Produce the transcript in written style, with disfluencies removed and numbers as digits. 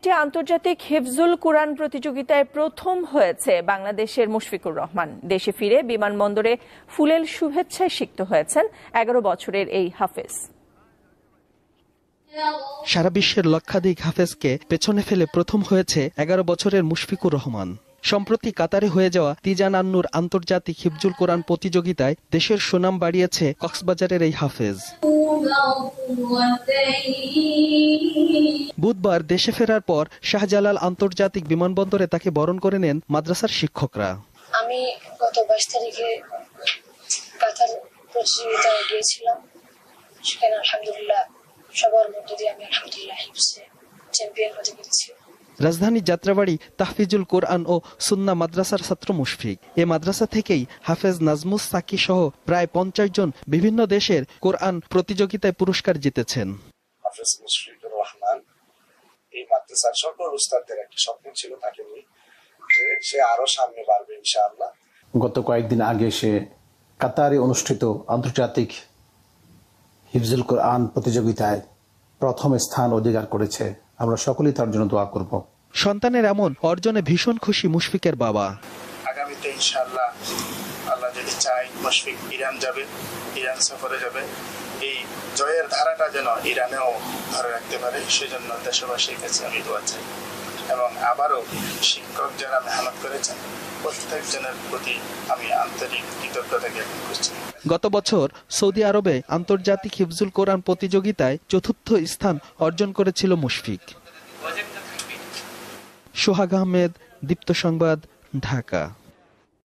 একটি আন্তর্জাতিক হিফজুল কুরআন প্রতিযোগিতায় প্রথম হয়েছে বাংলাদেশের মুশফিকুর রহমান। দেশে ফিরে বিমানবন্দরে ফুলেল শুভেচ্ছায় সিক্ত হয়েছেন 11 বছরের এই হাফেজ। সারা বিশ্বের লক্ষাধিক হাফেজকে পেছনে ফেলে প্রথম হয়েছে 11 বছরের মুশফিকুর রহমান। সম্প্রতি কাতারে হয়ে যাওয়া তিজান আন-নূর আন্তর্জাতিক হিফজুল কোরআন প্রতিযোগিতায় দেশের সুনাম বাড়িয়েছে কক্সবাজারের এই হাফেজ। বুধবার দেশে ফেরার পর শাহজালাল আন্তর্জাতিক বিমানবন্দরে তাকে বরণ করে নেন মাদ্রাসার শিক্ষকরা। আমি গত 22 তারিখে কাতার প্রতিযোগিতায় গিয়েছিলাম। সেখানে আলহামদুলিল্লাহ সবার মধ্যে দিয়ে আমি আলহামদুলিল্লাহ হিফজে চ্যাম্পিয়ন হতে পেরেছি। রাজধানীর যাত্রাবাড়ি তাহফিজুল কোরআন ও সুন্নাহ মাদ্রাসার ছাত্র মুশফিক। এ মাদ্রাসা থেকেই হাফেজ নাজমুস সাকি সহ প্রায় 50 জন বিভিন্ন দেশের কোরআন প্রতিযোগিতায় পুরস্কার জিতেছেন। হাফেজ মুশফিকুর রহমান এই মাদ্রাসার সকল উস্তাদদের একটা স্বপ্ন ছিল তাকে নিয়ে, সে আরো সামনে বাড়বে ইনশাআল্লাহ। গত কয়েকদিন আগে সে কাতারে অনুষ্ঠিত আন্তর্জাতিক হিফজুল কোরআন প্রতিযোগিতায় প্রথম স্থান অধিকার করেছে। আমরা সকলেই তার জন্য দোয়া করব। সন্তানের এমন অর্জনে ভীষণ খুশি মুশফিকের বাবা। আগামীতে ইনশাআল্লাহ আল্লাহ যদি চাই মুশফিক ইরান যাবে, ইরান সফরে যাবে। এই জয়ের ধারাটা যেন ইরানেও ধরে রাখতে পারে, সেজন্য দেশবাসীর কাছে আমি দোয়া চাই। এবং আবারও শিক্ষক যারা মেহনত করেছেন প্রত্যেকজনের প্রতি আমি আন্তরিক কৃতজ্ঞতা জ্ঞাপন করছি। গত বছর সৌদি আরবে আন্তর্জাতিক হিফজুল কোরআন প্রতিযোগিতায় 4র্থ স্থান অর্জন করেছিল মুশফিক। সোহাগ আহমেদ, দীপ্ত সংবাদ, ঢাকা।